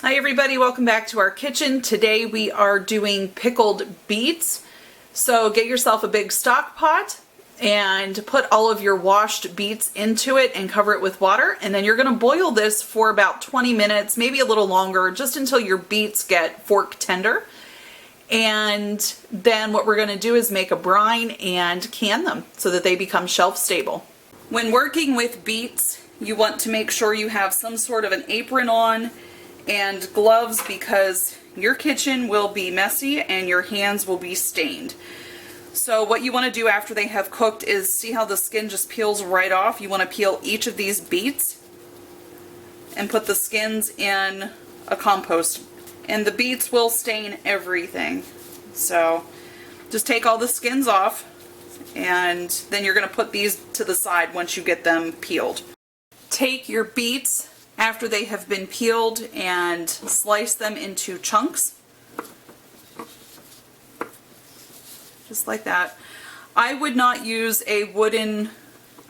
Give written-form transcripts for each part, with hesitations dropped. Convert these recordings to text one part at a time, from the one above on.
Hi everybody, welcome back to our kitchen. Today we are doing pickled beets. So get yourself a big stock pot and put all of your washed beets into it and cover it with water. And then you're going to boil this for about 20 minutes, maybe a little longer, just until your beets get fork tender. And then what we're going to do is make a brine and can them so that they become shelf stable. When working with beets, you want to make sure you have some sort of an apron on and gloves because your kitchen will be messy and your hands will be stained. So what you want to do after they have cooked is see how the skin just peels right off. You want to peel each of these beets and put the skins in a compost. And the beets will stain everything. So just take all the skins off and then you're going to put these to the side once you get them peeled. Take your beets after they have been peeled and slice them into chunks. Just like that. I would not use a wooden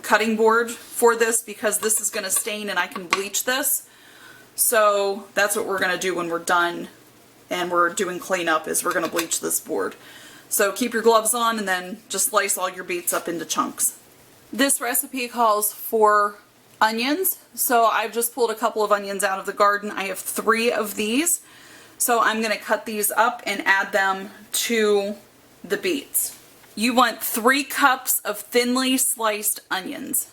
cutting board for this because this is going to stain and I can bleach this. So that's what we're going to do when we're done and we're doing cleanup, is we're going to bleach this board. So keep your gloves on and then just slice all your beets up into chunks. This recipe calls for onions, so I've just pulled a couple of onions out of the garden. I have 3 of these, so I'm going to cut these up and add them to the beets. You want 3 cups of thinly sliced onions.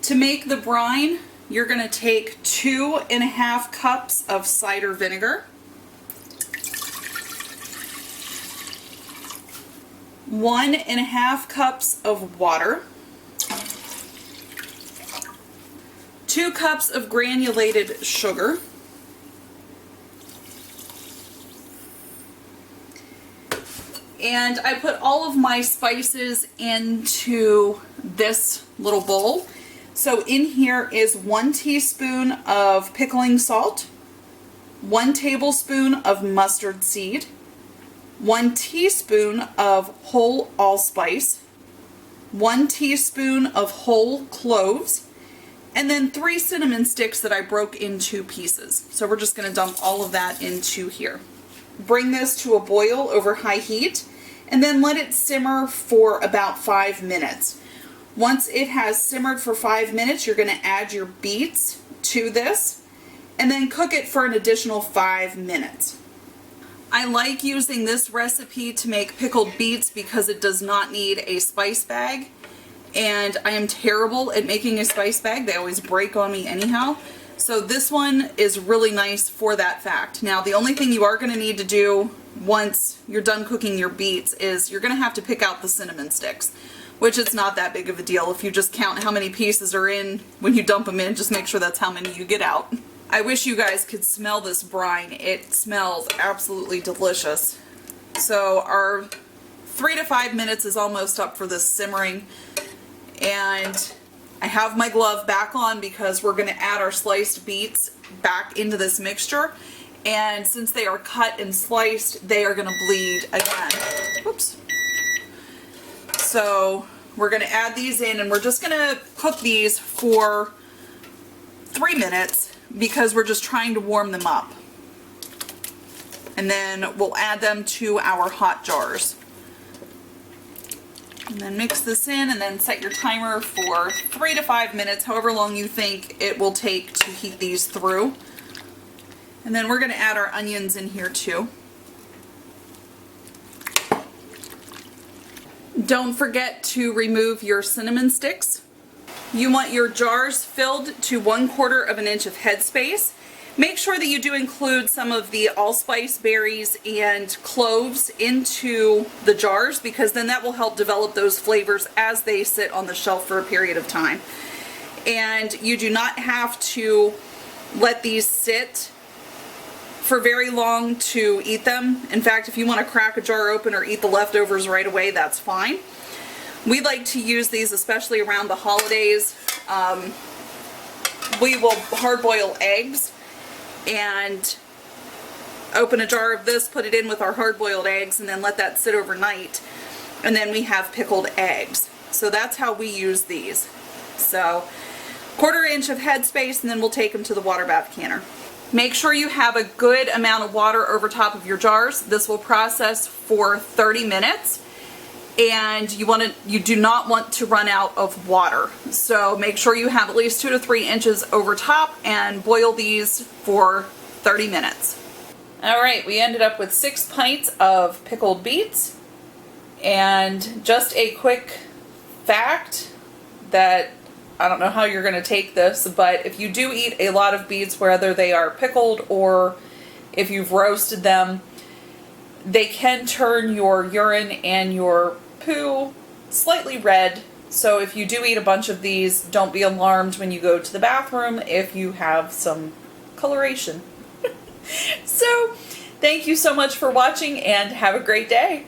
To make the brine, you're going to take 2½ cups of cider vinegar, 1½ cups of water, 2 cups of granulated sugar, and I put all of my spices into this little bowl. So in here is 1 teaspoon of pickling salt, 1 tablespoon of mustard seed, 1 teaspoon of whole allspice, 1 teaspoon of whole cloves, and then 3 cinnamon sticks that I broke into pieces. So we're just going to dump all of that into here. Bring this to a boil over high heat and then let it simmer for about 5 minutes. Once it has simmered for 5 minutes, you're going to add your beets to this and then cook it for an additional 5 minutes. I like using this recipe to make pickled beets because it does not need a spice bag. And I am terrible at making a spice bag. They always break on me anyhow. So this one is really nice for that fact. Now the only thing you are going to need to do once you're done cooking your beets is you're going to have to pick out the cinnamon sticks, which it's not that big of a deal. If you just count how many pieces are in when you dump them in, just make sure that's how many you get out. I wish you guys could smell this brine. It smells absolutely delicious. So our 3 to 5 minutes is almost up for this simmering. And I have my glove back on because we're going to add our sliced beets back into this mixture. And since they are cut and sliced, they are going to bleed again. Whoops. So we're going to add these in and we're just going to cook these for 3 minutes because we're just trying to warm them up. And then we'll add them to our hot jars. And then mix this in and then set your timer for 3 to 5 minutes, however long you think it will take to heat these through. And then we're going to add our onions in here too. Don't forget to remove your cinnamon sticks. You want your jars filled to 1/4 inch of headspace. Make sure that you do include some of the allspice berries and cloves into the jars because then that will help develop those flavors as they sit on the shelf for a period of time. And you do not have to let these sit for very long to eat them. In fact, if you want to crack a jar open or eat the leftovers right away, that's fine. We like to use these especially around the holidays. We will hard boil eggs and open a jar of this, put it in with our hard-boiled eggs, and then let that sit overnight. And then we have pickled eggs. So that's how we use these. So 1/4 inch of headspace, and then we'll take them to the water bath canner. Make sure you have a good amount of water over top of your jars. This will process for 30 minutes. And you do not want to run out of water. So make sure you have at least 2 to 3 inches over top and boil these for 30 minutes. All right, we ended up with 6 pints of pickled beets. And just a quick fact that I don't know how you're going to take this, but if you do eat a lot of beets, whether they are pickled or if you've roasted them, they can turn your urine and your poo slightly red. So if you do eat a bunch of these, don't be alarmed when you go to the bathroom if you have some coloration. So thank you so much for watching and have a great day.